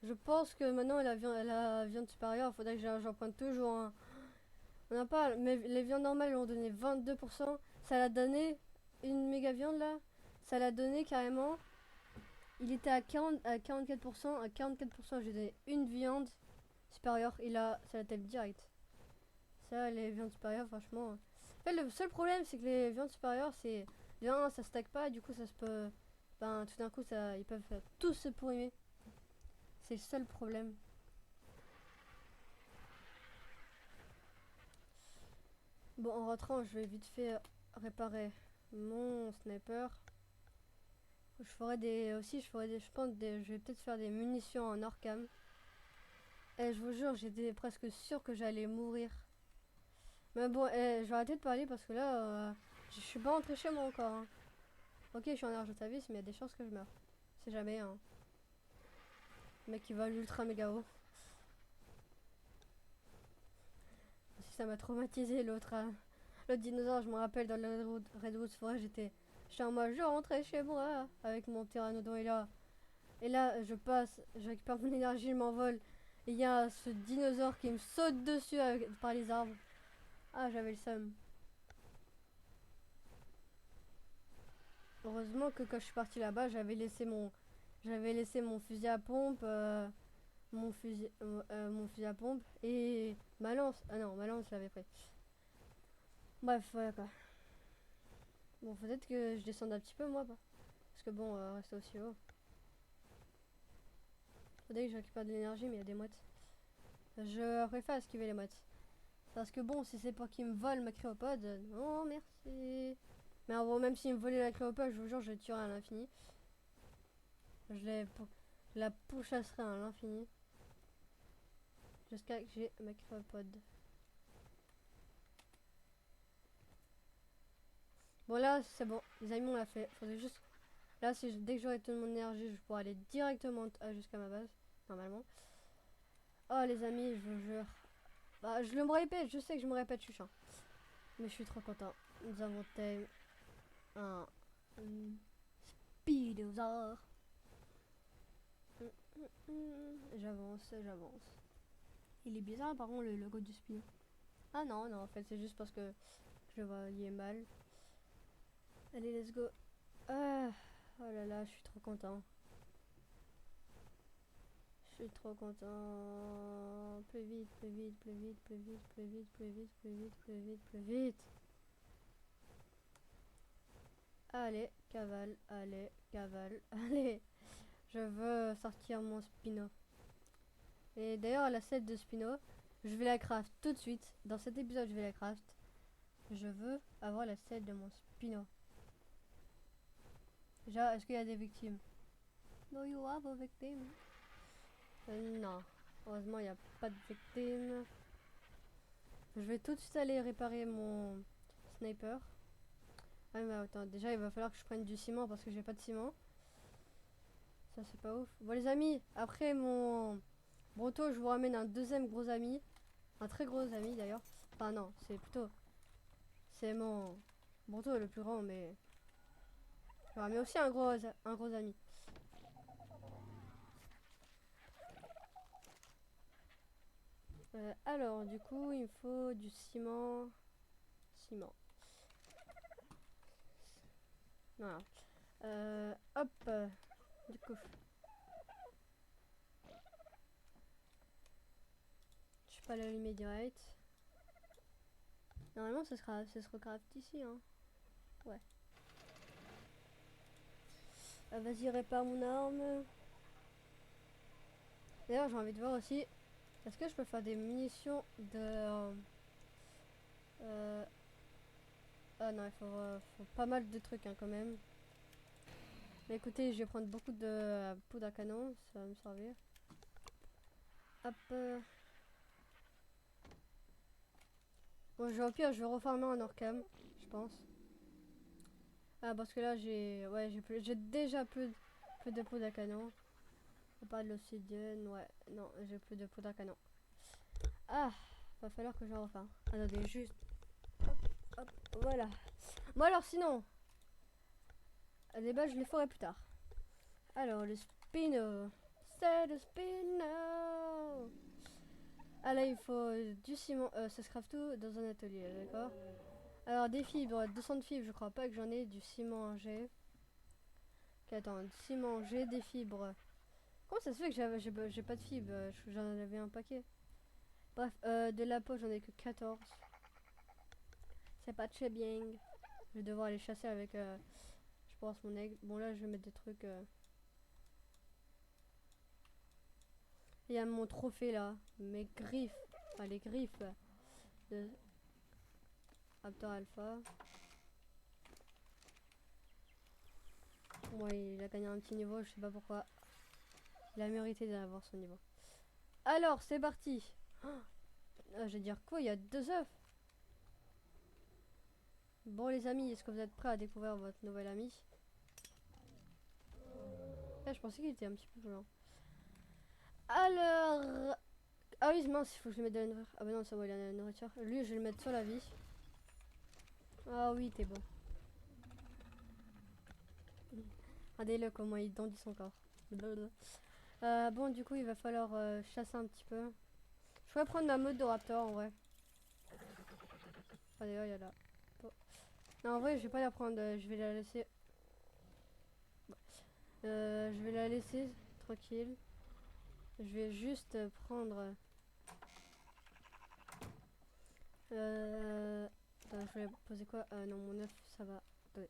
je pense que maintenant la viande supérieure, il faudrait que j'en prenne toujours un. On n'a pas, mais les viandes normales lui ont donné 22%. Ça l'a donné une méga viande là. Ça l'a donné carrément. Il était à 44%. À 44%, j'ai donné une viande supérieure. Ça l'a tête direct. Ça, les viandes supérieures, franchement. En fait, le seul problème, c'est que les viandes supérieures, c'est. Bien, ça stack pas, du coup, ça se peut. Ben, tout d'un coup, ils peuvent tous se pourrir. C'est le seul problème. Bon, en rentrant, je vais vite fait réparer mon sniper. Je ferai des. Aussi, je ferai des. Je pense je vais peut-être faire des munitions en Orcam. Et je vous jure, j'étais presque sûr que j'allais mourir. Mais bon, je vais arrêter de parler parce que là, je suis pas rentré chez moi encore. Hein. Ok, je suis en argent service, mais il y a des chances que je meure. C'est jamais, hein. Le mec qui va l'ultra méga haut. Si ça m'a traumatisé l'autre. L'autre dinosaure, je me rappelle dans le Redwood Forest, j'étais en mode, je rentrais chez moi avec mon pteranodon et là, je récupère mon énergie, je m'envole. Et il y a ce dinosaure qui me saute dessus par les arbres. Ah, j'avais le seum. Heureusement que quand je suis partie là-bas, j'avais laissé mon fusil à pompe, mon fusil à pompe et ma lance. Ah non, ma lance, je l'avais pris. Bref, voilà quoi. Bon, peut-être que je descende un petit peu moi, pas. Parce que bon, rester aussi haut. Faudrait que je récupère de l'énergie, mais il y a des mouettes. Je préfère esquiver les mouettes. Parce que bon, si c'est pour qu'ils me volent ma cryopode, non merci. Mais en gros, même s'ils me volaient la cryopode, je vous jure, je les tuerais à l'infini. Je la pourchasserai à l'infini. Jusqu'à que j'ai ma cryopode. Bon là, c'est bon. Les amis, on l'a fait. Faudrait juste... Là, dès que j'aurai toute mon énergie, je pourrai aller directement jusqu'à ma base. Normalement. Oh les amis, je vous jure. Bah, je me répète, je sais que je me répète, je suis chiant. Mais je suis trop content. Nous avons un Speedosaur. J'avance. Il est bizarre par contre le logo du Speedo. Ah non, non, en fait c'est juste parce que je le voyais mal. Allez, let's go. Ah, oh là là, je suis trop content. Je suis trop content. Plus vite, plus vite, plus vite, plus vite, plus vite, plus vite, plus vite, plus vite, plus vite. Allez, cavale, allez, cavale, allez. Je veux sortir mon Spino. Et d'ailleurs, la selle de Spino, je vais la craft tout de suite. Dans cet épisode, je vais la craft. Je veux avoir la selle de mon Spino. Déjà, est-ce qu'il y a des victimes? Do you have a victim? Non. Heureusement, il n'y a pas de victime. Je vais tout de suite aller réparer mon sniper. Ah mais attends, déjà il va falloir que je prenne du ciment parce que j'ai pas de ciment. Ça c'est pas ouf. Bon les amis, après mon Bronto, je vous ramène un deuxième gros ami. Un très gros ami d'ailleurs. Enfin non, c'est mon Bronto le plus grand, mais je vous ramène aussi un gros ami. Alors du coup il me faut du ciment. Voilà. Hop. Du coup. Je peux pas l'allumer direct. Normalement ça se recraft ici hein. Ouais. Vas-y répare mon arme. D'ailleurs j'ai envie de voir aussi. Est-ce que je peux faire des munitions de... Ah non, faut pas mal de trucs hein, quand même. Mais écoutez, je vais prendre beaucoup de poudre à canon, ça va me servir. Hop. Bon, au pire, je vais refarmer un Orcam, je pense. Ah, parce que là, j'ai déjà plus de poudre à canon. Pas de l'obsidienne, ouais. Non, j'ai plus de poudre à canon. Ah, va falloir que je refasse. Attendez, juste. Hop, hop, voilà. Bon, alors, sinon, les balles, je les ferai plus tard. Alors, le spino. C'est le spino. Ah, là, il faut du ciment. Ça se craft tout dans un atelier, d'accord? Alors, des fibres, 200 de fibres, je crois pas que j'en ai. Du ciment en G. Ok, attends, du ciment en G, des fibres. Comment ça se fait que j'ai pas de fibres? J'en avais un paquet. Bref, de la peau, j'en ai que 14. C'est pas très bien. Je vais devoir aller chasser avec, je pense, mon aigle. Bon, là, je vais mettre des trucs. Il y a mon trophée là. Mes griffes. Enfin, les griffes de Raptor Alpha. Ouais, il a gagné un petit niveau, je sais pas pourquoi. Il a mérité d'avoir son niveau. Alors, c'est parti. Oh, je vais dire quoi? Il y a 2 œufs. Bon, les amis, est-ce que vous êtes prêts à découvrir votre nouvel ami? Je pensais qu'il était un petit peu plus lent. Alors... Ah oui, mince, il faut que je le mette de la nourriture. Ah bah non, ça va, il a la nourriture. Lui, je vais le mettre sur la vie. Ah oui, t'es bon. Regardez-le comment il dandit son corps. Bon, du coup, il va falloir chasser un petit peu. Je pourrais prendre ma mode de raptor en vrai. Ah d'ailleurs, il y a là. Oh. Non, en vrai, je vais pas la prendre. Je vais la laisser. Je vais la laisser tranquille. Je vais juste prendre. Attends, je vais poser quoi? Non, mon œuf, ça va. Ouais.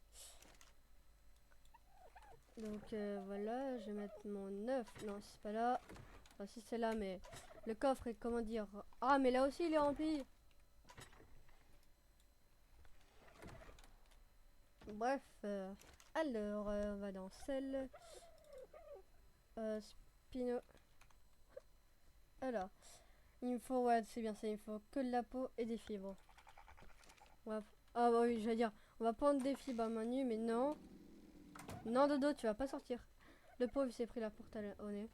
Donc voilà, je vais mettre mon œuf. Non, c'est pas là. Enfin, si c'est là, mais le coffre est comment dire. Ah, mais là aussi il est rempli. Bref, alors on va dans celle. Spino. Alors, il me faut, ouais, c'est bien ça, il me faut que de la peau et des fibres. Ah bah oui, je vais dire, on va prendre des fibres à main nue, mais non. Non, Dodo, tu vas pas sortir. Le pauvre, il s'est pris la porte au nez.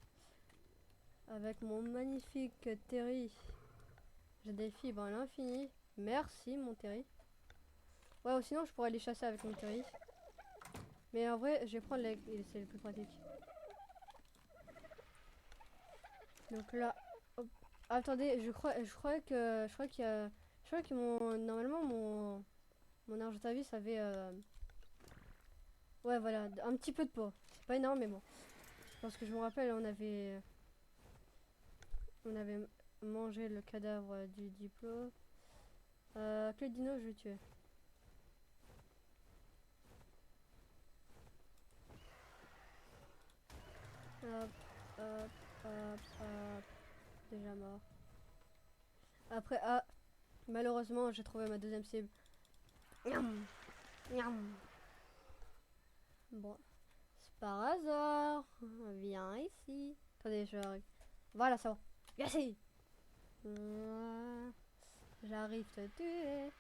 Avec mon magnifique Terry. J'ai des fibres à l'infini. Merci, mon Terry. Ouais, ou sinon, je pourrais les chasser avec mon Terry. Mais en vrai, je vais prendre l'aigle, c'est le plus pratique. Donc là, hop. Attendez, je crois qu'il y a, je crois que normalement mon argent à vie, ça avait, ouais, voilà, un petit peu de peau. C'est pas énorme, mais bon. Parce que je me rappelle, on avait mangé le cadavre du Diplo. Quel dino je vais tuer? Hop, hop, hop, hop. Déjà mort. Après, ah, malheureusement, j'ai trouvé ma deuxième cible. Miam, miam. Bon, c'est par hasard. Viens ici. Attendez, voilà, ça va. Viens ici. J'arrive te tuer.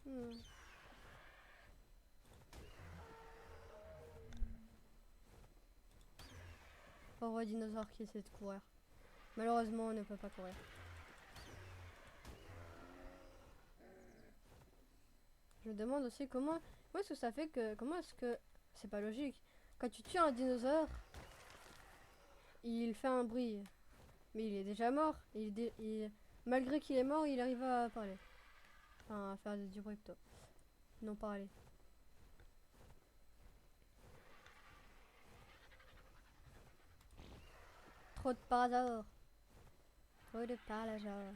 Hmm. Pauvre dinosaure qui essaie de courir. Malheureusement, on ne peut pas courir. Je me demande aussi comment est-ce que ça fait que... Comment est-ce que... C'est pas logique. Quand tu tues un dinosaure, il fait un bruit. Mais il est déjà mort. Malgré qu'il est mort, il arrive à parler. Enfin, à faire du bruit plutôt. Non parler. Trop de par hasard. Trop de par hasard.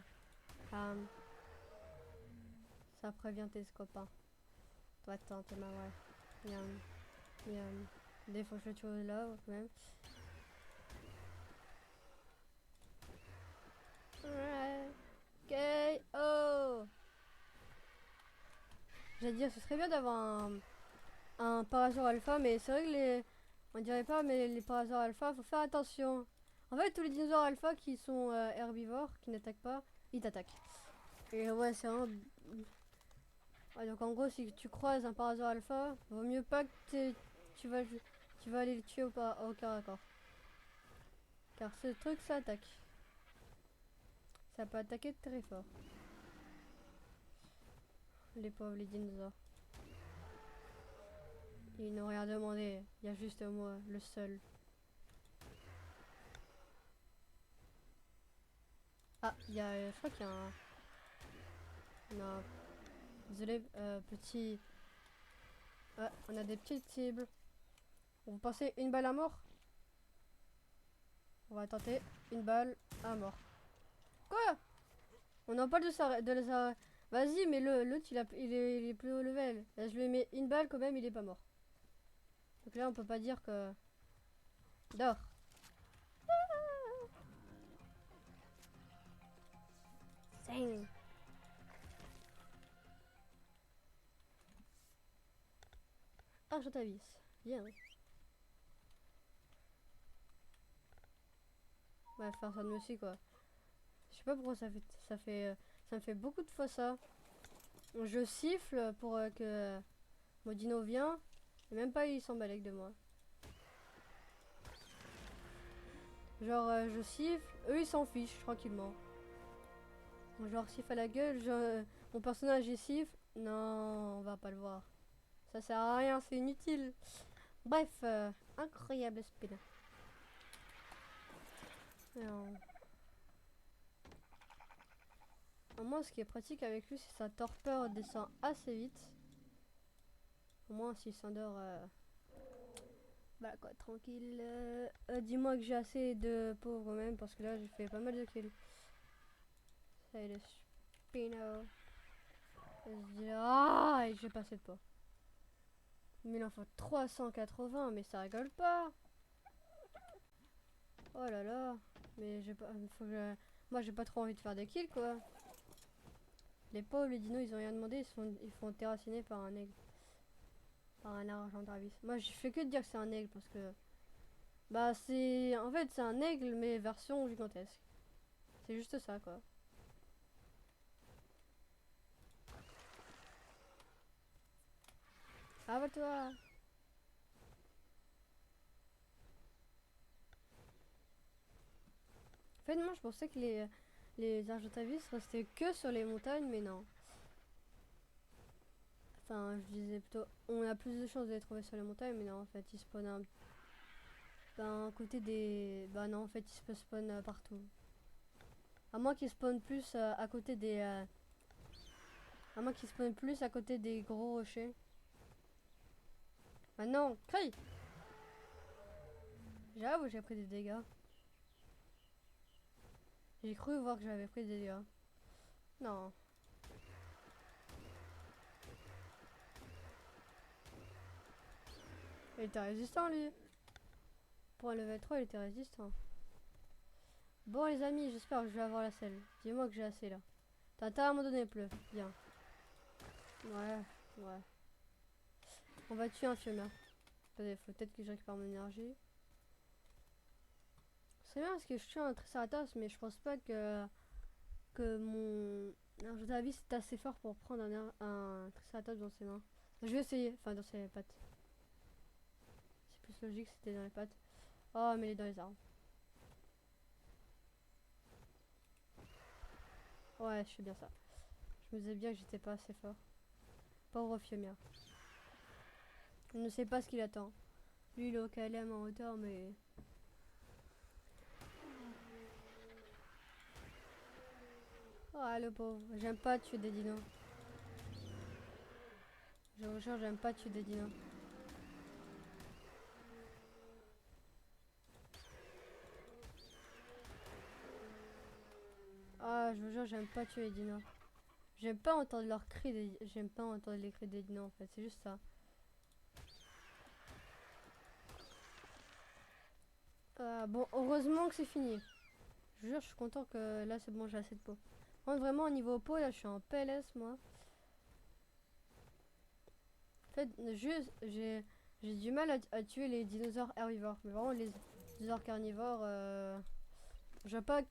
Ça prévient tes copains. Toi, t'es ma ouais. Miam. Miam. Des fois, je tue là, quand même. KO. J'allais dire, ce serait bien d'avoir un parasaur alpha, mais c'est vrai que on dirait pas, mais les parasaurs alpha, faut faire attention. En fait, tous les dinosaures alpha qui sont herbivores, qui n'attaquent pas, il t'attaque. Et ouais, c'est un... Ouais, donc en gros, si tu croises un Parasaur alpha, vaut mieux pas que tu vas aller le tuer au corps à corps. Car ce truc, ça attaque. Ça peut attaquer très fort. Les pauvres, les dinosaures. Ils n'ont rien demandé. Il y a juste moi, le seul. Ah, je crois qu'il y a un... Non, désolé, petit... Ouais, on a des petites cibles. Vous pensez une balle à mort? On va tenter une balle à mort. Quoi? On n'a pas de les arrêter. Vas-y, mais l'autre il est plus haut level. Là, je lui mets une balle quand même, il est pas mort. Donc là, on peut pas dire que... Dors. Zing. Argentavis. Bien. Ouais, faire ça de aussi quoi. Je sais pas pourquoi ça me fait beaucoup de fois ça. Je siffle pour que mon dino vient. Et même pas il s'emballait de moi. Genre je siffle, eux ils s'en fichent tranquillement. Genre siffle à la gueule, mon personnage il siffle. Non, on va pas le voir. Ça sert à rien, c'est inutile. Bref, incroyable spin. Au moins, ce qui est pratique avec lui, c'est que sa torpeur descend assez vite. Au moins, s'il s'endort, bah quoi, tranquille. Dis-moi que j'ai assez de pauvres quand même, parce que là, j'ai fait pas mal de kills. Ça y est, le Spino. Ah, et j'ai passé de pas. Mais il en faut 380, mais ça rigole pas. Oh là là. Mais j'ai pas. Moi, j'ai pas trop envie de faire des kills, quoi. Les pauvres, les dinos, ils ont rien demandé, ils font terraciner par un aigle. Par un Argentavis. Moi, je fais que de dire que c'est un aigle parce que. Bah, c'est. En fait, c'est un aigle, mais version gigantesque. C'est juste ça, quoi. Ah, bah, toi! En fait, moi, je pensais que les Argentavis restaient que sur les montagnes, mais non. Enfin, je disais plutôt. On a plus de chances de les trouver sur les montagnes, mais non, en fait, ils spawnent à côté des. Bah, non, en fait, ils se spawnent partout. À moins qu'ils spawnent plus à côté des. À moins qu'ils spawnent plus à côté des gros rochers. Ah non, crie! J'avoue, j'ai pris des dégâts. J'ai cru voir que j'avais pris des dégâts. Non. Il était résistant, lui. Pour un level 3, il était résistant. Bon, les amis, j'espère que je vais avoir la selle. Dis-moi que j'ai assez, là. T'as intérêt à m'en donner plus. Bien. Ouais, ouais. On va tuer un fiona. Attendez, faut peut-être que je récupère mon énergie. C'est bien parce que je tue un Triceratops, mais je pense pas que mon Argentavis est assez fort pour prendre un Triceratops dans ses mains. Je vais essayer, enfin dans ses pattes. C'est plus logique, c'était dans les pattes. Oh, mais il est dans les arbres. Ouais, je fais bien ça. Je me disais bien que j'étais pas assez fort. Pauvre Fiomia. Il ne sait pas ce qu'il attend. Lui, il est au KLM en hauteur, mais... Oh, le pauvre. J'aime pas tuer des dinos. Je vous jure, j'aime pas tuer des dinos. Ah, je vous jure, j'aime pas tuer les dinos. J'aime pas entendre leurs cris J'aime pas entendre les cris des dinos, en fait. C'est juste ça. Bon, heureusement que c'est fini. Je vous jure, je suis content que là, c'est bon, j'ai assez de peau. Vraiment, au niveau peau, là, je suis en PLS, moi. En fait, juste, j'ai du mal à tuer les dinosaures herbivores. Mais vraiment, les dinosaures carnivores, je vois pas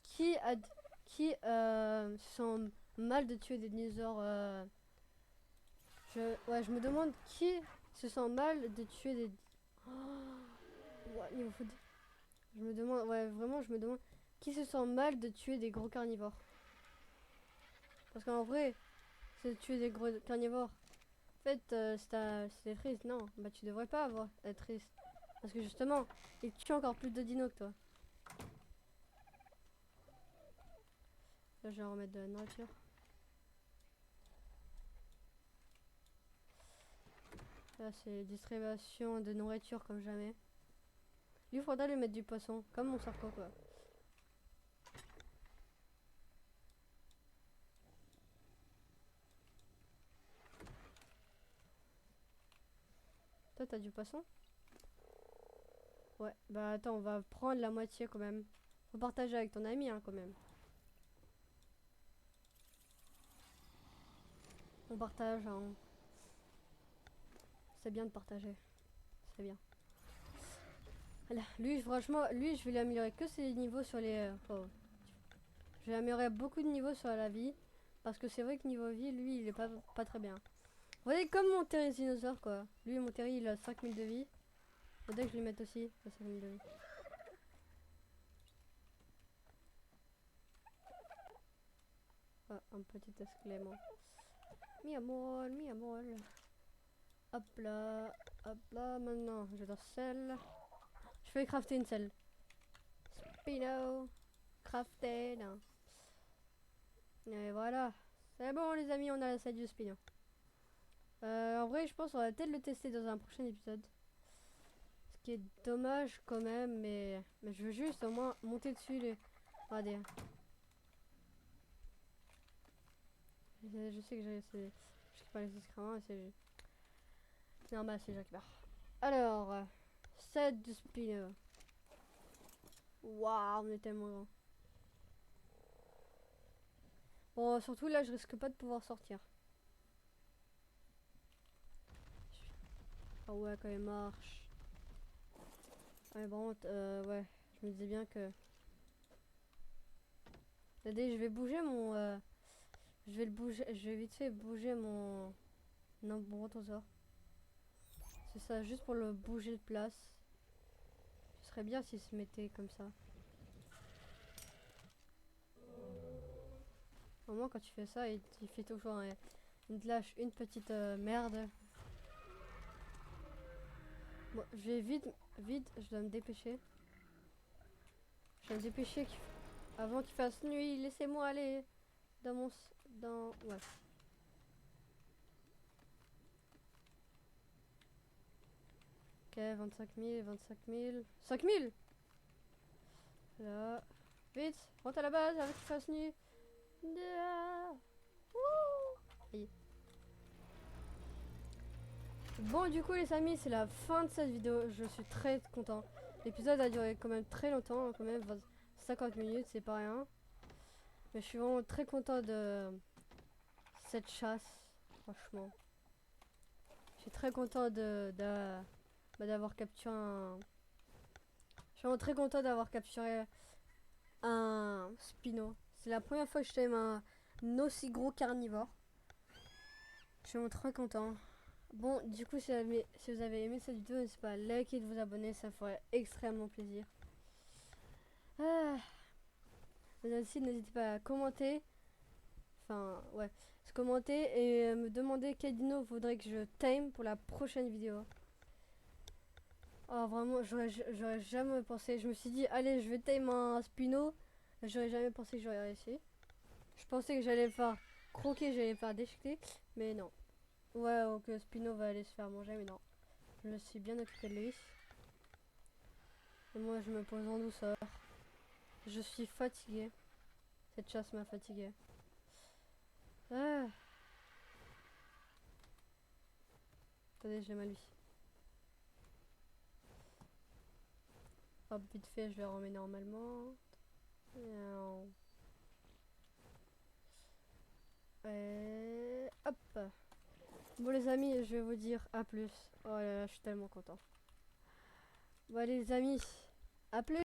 qui se sent mal de tuer des dinosaures. Je me demande qui se sent mal de tuer des... Oh, ouais, niveau food. Je me demande, ouais, vraiment, je me demande qui se sent mal de tuer des gros carnivores. Parce qu'en vrai, c'est de tuer des gros carnivores. En fait, c'était triste, non. Bah, tu devrais pas être triste. Parce que justement, ils tuent encore plus de dinos que toi. Là, je vais remettre de la nourriture. Là, c'est distribution de nourriture comme jamais. Lui, faudra lui mettre du poisson, comme mon sarco, quoi. Toi, t'as du poisson? Ouais, bah attends, on va prendre la moitié quand même. Faut partager avec ton ami, hein, quand même. On partage, hein. C'est bien de partager. C'est bien. Voilà. Lui, franchement, lui, je vais lui améliorer que ses niveaux sur les... oh. Je vais améliorer beaucoup de niveaux sur la vie. Parce que c'est vrai que niveau vie, lui, il est pas très bien. Vous voyez, comme mon Thérisinosaure, quoi. Lui, mon Terry, il a 5000 de vie. Faudrait que je lui mette aussi 5000 de vie. Ah, un petit exclément. Mi amor, mi amor. Hop là, maintenant, je dois selle. Je vais crafter une selle. Spino, crafted. Et voilà. C'est bon, les amis, on a la selle du Spino. En vrai, je pense qu'on va peut-être le tester dans un prochain épisode. Ce qui est dommage quand même, mais je veux juste au moins monter dessus les... Regardez. Je sais que je pas les excréments, c'est normal, c'est Jacques Barre. Alors, 7 de Spino. Waouh, on est tellement grand. Bon, surtout là, je risque pas de pouvoir sortir. Ah ouais, quand il marche. Ouais, bon, ouais, je me disais bien que... Regardez, je vais bouger mon... je vais vite fait bouger mon... Non, mon brontosaure. C'est ça, juste pour le bouger de place. Ce serait bien s'il se mettait comme ça. Au moins, quand tu fais ça, il fait toujours... il te lâche une petite merde. Bon, je vais vite, je dois me dépêcher. Je dois me dépêcher avant qu'il fasse nuit. Laissez-moi aller dans mon... Ouais. Ok, 25 000, 25 000... 5 000. Là. Vite, rentre à la base avant qu'il fasse nuit. Aïe. Bon, du coup, les amis, c'est la fin de cette vidéo. Je suis très content. L'épisode a duré quand même très longtemps, hein, quand même 50 minutes, c'est pas rien. Mais je suis vraiment très content de cette chasse, franchement. Je suis très content d'avoir capturé un... Je suis vraiment très content d'avoir capturé un Spino. C'est la première fois que je t'aime un aussi gros carnivore. Je suis vraiment très content. Bon, du coup, si vous avez aimé cette vidéo, n'hésitez pas à liker et de vous abonner, ça ferait extrêmement plaisir. Mais aussi, n'hésitez pas à commenter. Enfin, ouais, commenter et me demander quel dino faudrait que je tame pour la prochaine vidéo. Oh, vraiment, j'aurais jamais pensé. Je me suis dit, allez, je vais tame un Spino. J'aurais jamais pensé que j'aurais réussi. Je pensais que j'allais le faire croquer, j'allais le faire déchiqueter, mais non. Ouais, ou que Spino va aller se faire manger, mais non. Je me suis bien occupé de lui. Et moi, je me pose en douceur. Je suis fatiguée. Cette chasse m'a fatiguée. Ah. Attendez, j'ai mal lui. Hop, vite fait, je vais remettre normalement. Et hop. Bon les amis, je vais vous dire à plus. Oh là là, je suis tellement content. Bon les amis, à plus.